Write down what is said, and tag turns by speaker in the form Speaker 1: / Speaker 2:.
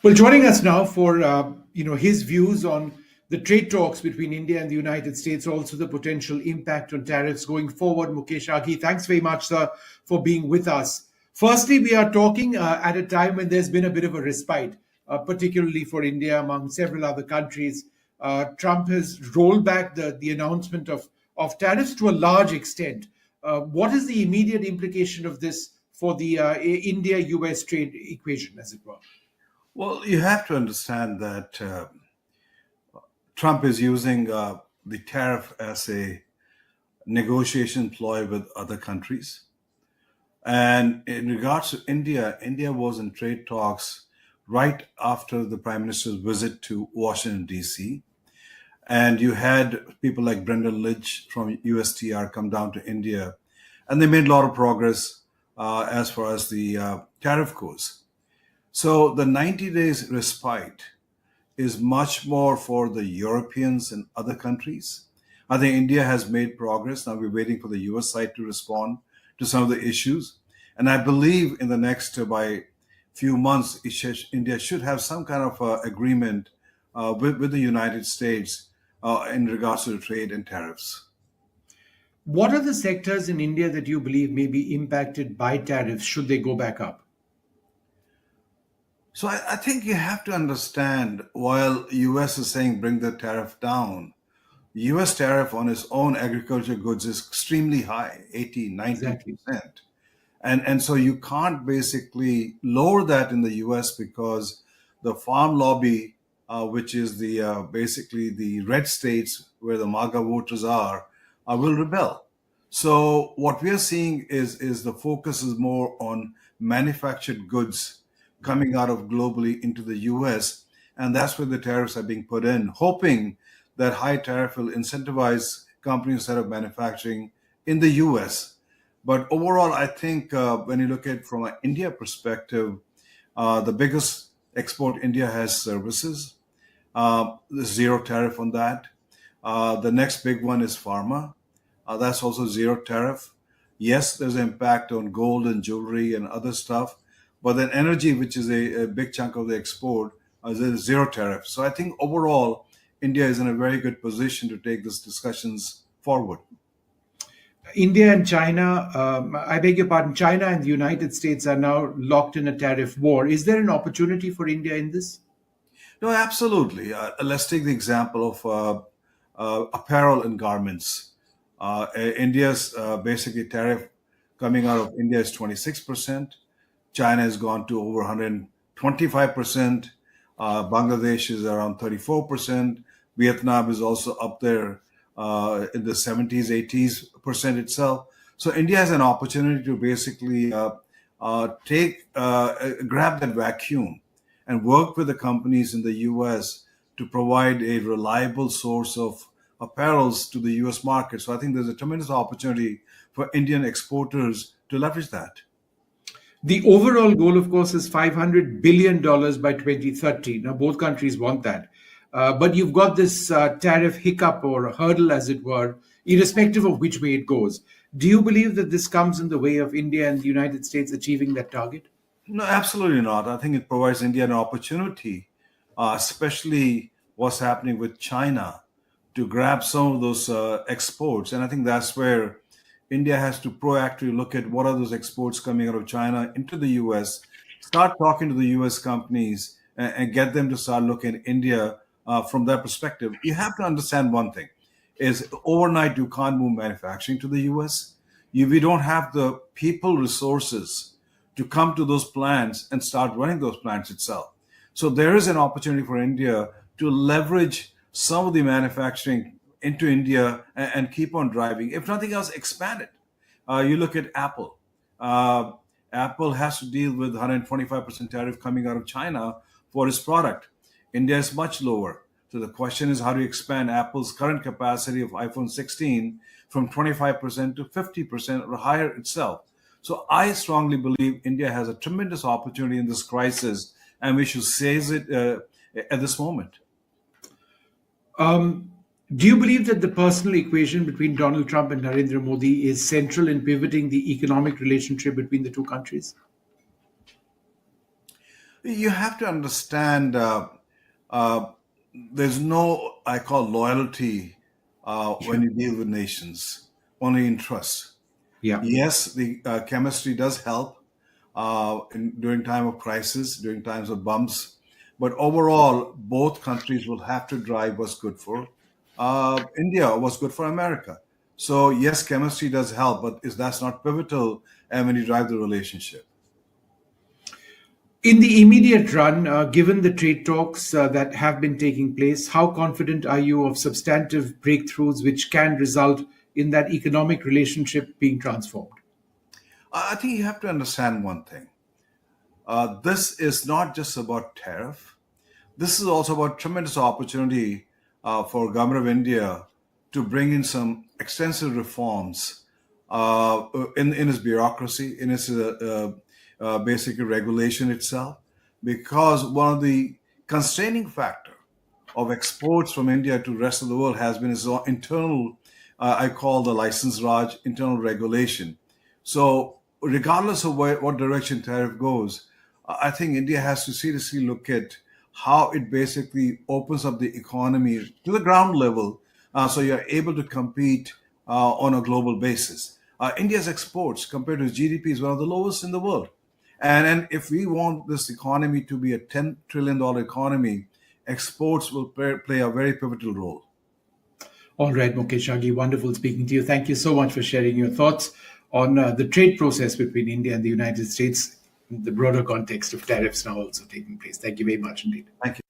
Speaker 1: Well, joining us now for his views on the trade talks between India and the United States, also the potential impact on tariffs going forward. Mukesh Aghi, thanks very much, sir, for being with us. Firstly, we are talking at a time when there's been a bit of a respite, particularly for India among several other countries. Trump has rolled back the announcement of tariffs to a large extent. What is the immediate implication of this for the India-US trade equation, as it were?
Speaker 2: Well, you have to understand that Trump is using the tariff as a negotiation ploy with other countries. And in regards to India, India was in trade talks right after the Prime Minister's visit to Washington, D.C. And you had people like Brendan Lynch from USTR come down to India, and they made a lot of progress as far as the tariff goes. So the 90 days respite is much more for the Europeans and other countries. I think India has made progress. Now we're waiting for the US side to respond to some of the issues. And I believe in the next by few months, India should have some kind of agreement with the United States in regards to the trade and tariffs.
Speaker 1: What are the sectors in India that you believe may be impacted by tariffs should they go back up?
Speaker 2: So I think you have to understand, while US is saying bring the tariff down, US tariff on its own agriculture goods is extremely high, 80,
Speaker 1: Exactly.
Speaker 2: 90%. And so you can't basically lower that in the US because the farm lobby, which is the basically the red states where the MAGA voters are, will rebel. So what we are seeing is the focus is more on manufactured goods coming out of globally into the US. And that's where the tariffs are being put in, hoping that high tariff will incentivize companies to set up manufacturing in the US. But overall, I think when you look at it from an India perspective, the biggest export India has services. There's zero tariff on that. The next big one is pharma. That's also zero tariff. Yes, there's an impact on gold and jewelry and other stuff. But then energy, which is a big chunk of the export, there's zero tariff. So I think overall, India is in a very good position to take these discussions forward.
Speaker 1: India and China, I beg your pardon, China and the United States are now locked in a tariff war. Is there an opportunity for India in this?
Speaker 2: No, absolutely. Let's take the example of apparel and garments. India's basically tariff coming out of India is 26%. China has gone to over 125%. Bangladesh is around 34%. Vietnam is also up there in the 70s, 80s% itself. So India has an opportunity to basically grab that vacuum and work with the companies in the US to provide a reliable source of apparels to the US market. So I think there's a tremendous opportunity for Indian exporters to leverage that.
Speaker 1: The overall goal, of course, is $500 billion by 2030. Now, both countries want that. But you've got this tariff hiccup or hurdle, as it were, irrespective of which way it goes. Do you believe that this comes in the way of India and the United States achieving that target?
Speaker 2: No, absolutely not. I think it provides India an opportunity, especially what's happening with China, to grab some of those exports. And I think that's where India has to proactively look at what are those exports coming out of China into the US, start talking to the US companies and get them to start looking at India from that perspective. You have to understand one thing is overnight you can't move manufacturing to the US. We don't have the people resources to come to those plants and start running those plants itself. So there is an opportunity for India to leverage some of the manufacturing into India and keep on driving. If nothing else, expand it. You look at Apple. Apple has to deal with 125% tariff coming out of China for its product. India is much lower. So the question is how do you expand Apple's current capacity of iPhone 16 from 25% to 50% or higher itself? So I strongly believe India has a tremendous opportunity in this crisis, and we should seize it at this moment.
Speaker 1: Do you believe that the personal equation between Donald Trump and Narendra Modi is central in pivoting the economic relationship between the two countries?
Speaker 2: You have to understand uh, there's no, I call, loyalty when
Speaker 1: Sure.
Speaker 2: you deal with nations, only in trust.
Speaker 1: Yeah.
Speaker 2: Yes, the chemistry does help during time of crisis, during times of bumps, but overall, both countries will have to drive what's good for India, what's good for America. So yes, chemistry does help, but is that's not pivotal and when you drive the relationship.
Speaker 1: In the immediate run, given the trade talks that have been taking place, how confident are you of substantive breakthroughs which can result in that economic relationship being transformed?
Speaker 2: I think you have to understand one thing. This is not just about tariff. This is also about tremendous opportunity for government of India to bring in some extensive reforms in its bureaucracy, in its basic regulation itself, because one of the constraining factor of exports from India to rest of the world has been its own internal, I call the license Raj, internal regulation. So regardless of what direction tariff goes, I think India has to seriously look at how it basically opens up the economy to the ground level so you're able to compete on a global basis. India's exports compared to its GDP is one of the lowest in the world. And if we want this economy to be a $10 trillion economy, exports will play a very pivotal role.
Speaker 1: All right, Mukesh Aghi, wonderful speaking to you. Thank you so much for sharing your thoughts on the trade process between India and the United States in the broader context of tariffs now also taking place. Thank you very much indeed.
Speaker 2: Thank you.